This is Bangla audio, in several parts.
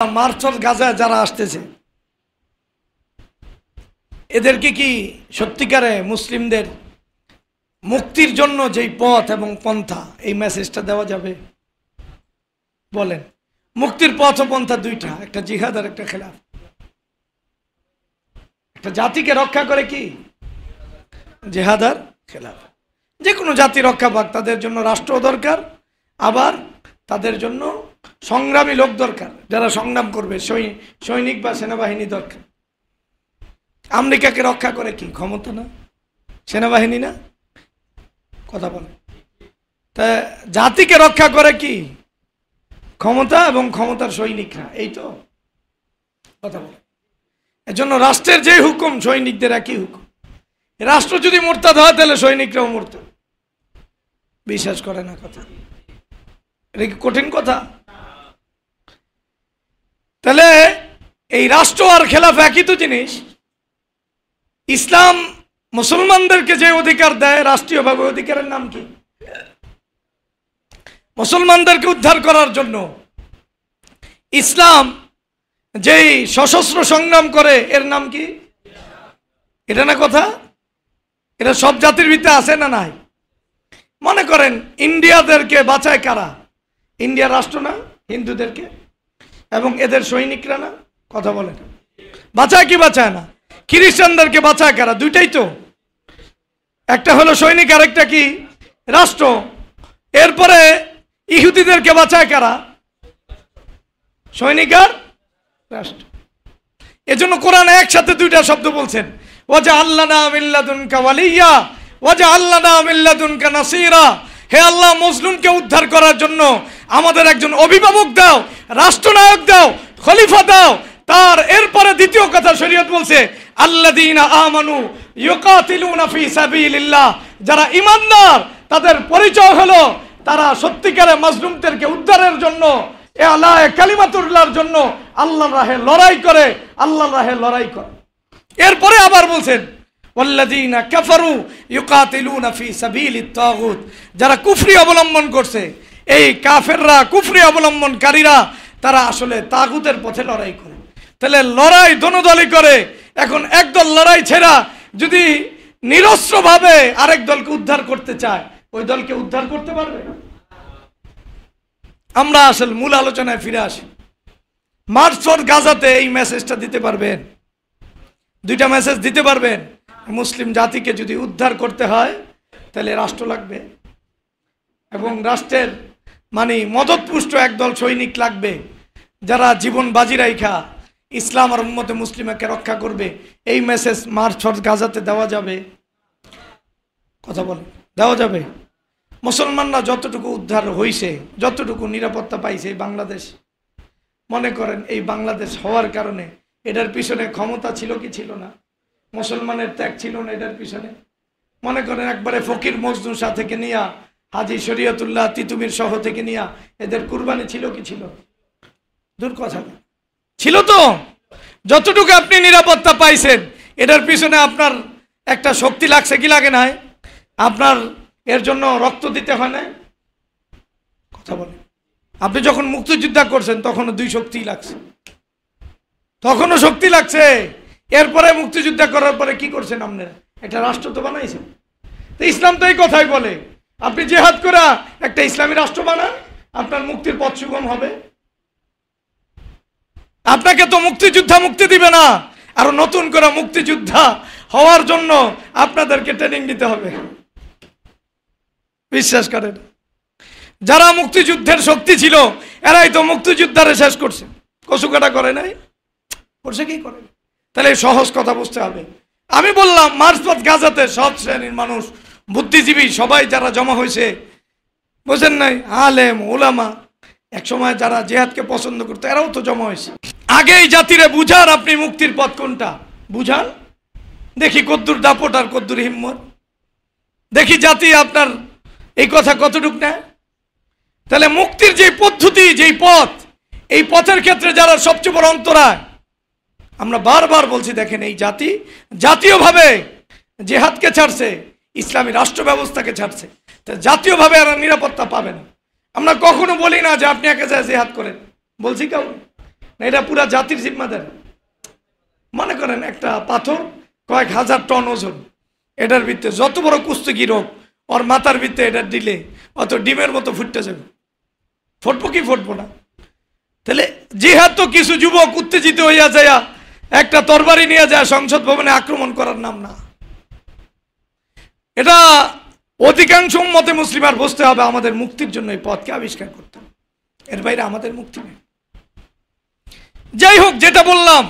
মার্চর গাজায় যারা আসতেছে এদেরকে কি সত্যিকারে মুসলিমদের মুক্তির জন্য যেই পথ এবং পন্থা এই মেসেজটা দেওয়া যাবে? বলেন, মুক্তির পথ ও পন্থা দুইটা, একটা জিহাদ আর একটা খেলাফ। একটা জাতিকে রক্ষা করে কি জিহাদ আর খেলাফ। যে কোনো জাতি রক্ষা পাক তাদের জন্য রাষ্ট্র দরকার, আবার তাদের জন্য সংগ্রামী লোক দরকার যারা সংগ্রাম করবে, সৈনিক বা সেনাবাহিনী দরকার। আমেরিকাকে রক্ষা করে কি ক্ষমতা না, সেনাবাহিনী না? কথা বলে। তা জাতিকে রক্ষা করে কি ক্ষমতা এবং ক্ষমতার সৈনিকরা, এই তো কথা বলে। এজন্য রাষ্ট্রের যে হুকুম সৈনিকদের একই হুকুম। রাষ্ট্র যদি মুরতাদ হয় তাহলে সৈনিকরাও মুরতাদ। বিশ্বাস করে না কথা, এটা কি কঠিন কথা? তাহলে এই রাষ্ট্র আর খেলাফ একই তো জিনিস। ইসলাম মুসলমানদেরকে যে অধিকার দেয় রাষ্ট্রীয়ভাবে, অধিকারের নাম কি? মুসলমানদেরকে উদ্ধার করার জন্য ইসলাম যেই সশস্ত্র সংগ্রাম করে এর নাম কি? এটা না কথা? এটা সব জাতির ভিতরে আছে না নাই? মনে করেন ইন্ডিয়াদেরকে বাঁচায় কারা? ইন্ডিয়া রাষ্ট্র না হিন্দুদেরকে, এবং এদের সৈনিকরা না? কথা বলেন, বাঁচায় কি বাঁচায় না? খ্রিস্টানদেরকে বাঁচায় কারা? দুইটাই তো, একটা হলো সৈনিক আর একটা কি রাষ্ট্র। এরপরে ইহুদিদেরকে বাঁচায় কারা? সৈনিক আর রাষ্ট্র। এজন্য কোরআনে একসাথে দুইটা শব্দ বলছেন, ওয়াজআলনা মিন লাদুনকা ওয়ালিয়্যা ওয়াজআলনা মিন লাদুনকা নাসীরা। হে আল্লাহ, মজলুমকে উদ্ধার করার জন্য আমাদের একজন অভিভাবক দাও, রাষ্ট্রনায়ক দাও, খলিফা দাও। তার এরপরে দ্বিতীয় কথা শরীয়ত বলছে, আল্লাযীনা আমানু ইউকাতিলুনা ফি সাবিলিল্লাহ। যারা ঈমানদার তাদের পরিচয় হলো তারা সত্যিকারে মাজলুমদেরকে উদ্ধারের জন্য, আলায়ে কালিমাতুল্লাহর জন্য আল্লাহর রাহে লড়াই করে, আল্লাহর রাহে লড়াই করে। এরপরে আবার বলছেন, ওয়াল্লাযীনা কাফারু ইউকাতিলুনা ফি সাবিলিত তাগুত। যারা কুফরি অবলম্বন করছে, এই কাফেররা, কুফরি অবলম্বনকারীরা, তারা আসলে তাগুতের পথে লড়াই করে। তাহলে লড়াই দোনো দলই করে। এখন একদল লড়াই ছেড়া যদি নিরস্ত্রভাবে আরেক দলকে উদ্ধার করতে চায়, ওই দলকে উদ্ধার করতে পারবে? আমরা আসলে মূল আলোচনায় ফিরে আসি। মার্চ ফর গাজাতে এই মেসেজটা দিতে পারবেন? দুইটা মেসেজ দিতে পারবেন। মুসলিম জাতিকে যদি উদ্ধার করতে হয় তাহলে রাষ্ট্র লাগবে, এবং রাষ্ট্রের মানে মদতপুষ্ট একদল সৈনিক লাগবে যারা জীবন বাজি রাইখা ইসলাম আর উম্মতে মুসলিমাকে রক্ষা করবে। এই মেসেজ মার্চ ফর গাজাতে দেওয়া যাবে? কথা বলে দেওয়া যাবে? মুসলমানরা যতটুকু উদ্ধার হয়েছে, যতটুকু নিরাপত্তা পাইছে বাংলাদেশ, মনে করেন এই বাংলাদেশ হওয়ার কারণে এটার পিছনে ক্ষমতা ছিল কি ছিল না? মুসলমানের ত্যাগ ছিল না এটার পিছনে? মনে করেন একবারে ফকির মজনু শাহ থেকে নিয়া হাজী শরীয়তুল্লাহ তিতুমির সহ থেকে নিয়া এদের কুরবানি ছিল কি ছিল? দূর কথা, ছিল তো। যতটুকু আপনি নিরাপত্তা পাইছেন এটার পিছনে আপনার একটা শক্তি লাগছে কি লাগে নাই? আপনার এর জন্য রক্ত দিতে হয় না? কথা বলে। আপনি যখন মুক্তিযুদ্ধ করছেন তখনও দুই শক্তি লাগছে, তখনও শক্তি লাগছে। এরপরে মুক্তিযুদ্ধ করার পরে কি করছেন আপনারা? একটা রাষ্ট্র তো বানাইছেন। তো ইসলাম তো এই কথাই বলে, আপনি জিহাদ করা একটা ইসলামী রাষ্ট্র বানান, আপনার মুক্তির পথ সুগম হবে। আপনাকে তো মুক্তিযোদ্ধা মুক্তি দিবে না, আরো নতুন করে মুক্তিযোদ্ধা হওয়ার জন্য আপনাদেরকে ট্রেনিং দিতে হবে। বিশ্বাস করেন, যারা মুক্তিযুদ্ধের শক্তি ছিল এরাই তো মুক্তিযোদ্ধারে শেষ করছে, কচুকাটা করে নাই, করছে কি করে? তাহলে সহজ কথা বুঝতে হবে। আমি বললাম মার্চ ফর গাজাতে সব শ্রেণীর মানুষ, বুদ্ধিজীবী সবাই যারা জমা হয়েছে, বুঝেন নাই? আলেম ওলামা, এক সময় যারা জিহাদকে পছন্দ করতো এরাও তো জমা হয়েছে। আগেই জাতিরে বুঝার আপনি মুক্তির পথ কোনটা বুঝান, দেখি কদ্দুর দাপট আর কদ্দুর হিম্মত, দেখি জাতি আপনার এই কথা কতটুক নেয়। তাহলে মুক্তির যে পদ্ধতি, যেই পথ, এই পথের ক্ষেত্রে যারা সবচেয়ে বড় অন্তরায়, আমরা বারবার বলছি, দেখেন এই জাতি জাতীয়ভাবে জিহাদকে ছাড়ছে, ইসলামী রাষ্ট্র ব্যবস্থাকে ছাড়ছে, জাতীয়ভাবে এরা নিরাপত্তা পাবে না। আমরা কখনো বলি না যে আপনি একা যায় জিহাদ করেন, বলছি কেউ? না এটা পুরা জাতির জিম্মাদার। মনে করেন একটা পাথর কয়েক হাজার টন ওজন, এটার ভিতরে যত বড় কুস্তিগি রোগ ওর মাথার ভিতরে এটা দিলে অত ডিমের মতো ফুটতে যাবে, ফুটবো কি ফুটবো না? তাহলে জিহাদ তো কিছু যুবক উত্তেজিত হইয়া যায় একটা তরবারি নিয়ে যায় সংসদ ভবনে আক্রমণ করার নাম না। এটা অধিকাংশ মতে মুসলিম আর বুঝতে হবে আমাদের মুক্তির জন্য এই পথকে আবিষ্কার করতে হবে, এর বাইরে আমাদের মুক্তি নেই। যাই হোক, যেটা বললাম,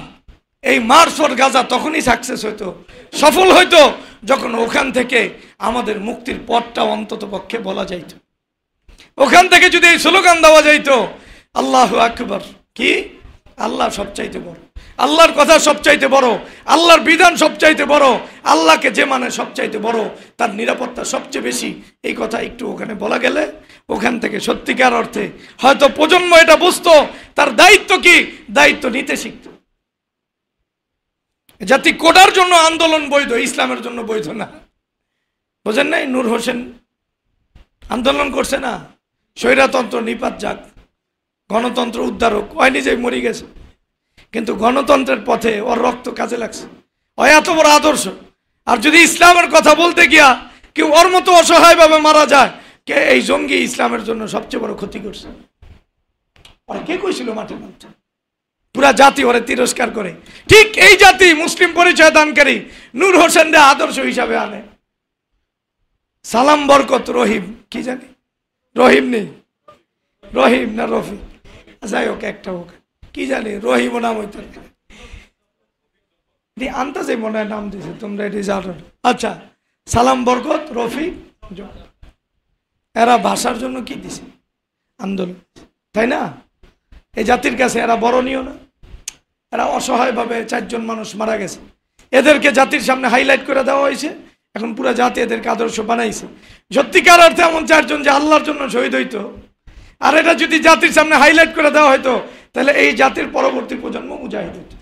এই মার্চ ফর গাজা তখনই সাকসেস হইতো, সফল হইতো, যখন ওখান থেকে আমাদের মুক্তির পথটা অন্তত পক্ষে বলা যাইত। ওখান থেকে যদি এই স্লোগান দেওয়া যাইতো, আল্লাহু আকবার, কি আল্লাহ সবচাইতে বড়, আল্লাহর কথা সবচাইতে বড়, আল্লাহর বিধান সবচাইতে বড়, আল্লাহকে যে মানে সবচাইতে বড়, তার নিরাপত্তা সবচেয়ে বেশি, এই কথা একটু ওখানে বলা গেলে ওখান থেকে সত্যিকার অর্থে হয়তো প্রজন্ম এটা বুঝতো তার দায়িত্ব কি, দায়িত্ব নিতে শিখত। জাতি কোটার জন্য আন্দোলন বৈধ, ইসলামের জন্য বৈধ না। বোঝেন নাই? নূর হোসেন আন্দোলন করছে না, স্বৈরতন্ত্র নিপাত যাক, গণতন্ত্র উদ্ধারক, ওই নিজেই মরে গেছে, কিন্তু গণতন্ত্রের পথে ওর রক্ত কাজে লাগছে, ও এত বড় আদর্শ। আর যদি ইসলামের কথা বলতে গিয়া কেউ ওর মতো অসহায়ভাবে মারা যায়, কে এই জঙ্গি ইসলামের জন্য সবচেয়ে বড় ক্ষতি করছে। ওরা কে কইছিল মাঠে নামতে? পুরা জাতি ওরে তিরস্কার করে। ঠিক এই জাতি মুসলিম পরিচয় দানকারী নূর হোসেনরা আদর্শ হিসাবে আনে। সালাম বরকত রহিম, কি জানি রহিম নেই, রহিম না রফি, যাই হোক একটা হোক, কি জানি রহিম নাম হইতে আনতাছে মনে হয় নাম দিছে, তোমরা এটি জানো। আচ্ছা, সালাম বরকত রফি, এরা ভাষার জন্য কি দিছে? আন্দোলন, তাই না? এই জাতির কাছে এরা বরণীয় না? এরা অসহায়ভাবে 4 জন মানুষ মারা গেছে, এদেরকে জাতির সামনে হাইলাইট করে দেওয়া হয়েছে, এখন পুরো জাতি এদেরকে আদর্শ বানাইছে। সত্যিকার অর্থে এমন 4 জন যে আল্লাহর জন্য শহীদ হইতো, আর এটা যদি জাতির সামনে হাইলাইট করে দেওয়া হয়তো, তাহলে এই জাতির পরবর্তী প্রজন্ম মুজাহিদ হইতো।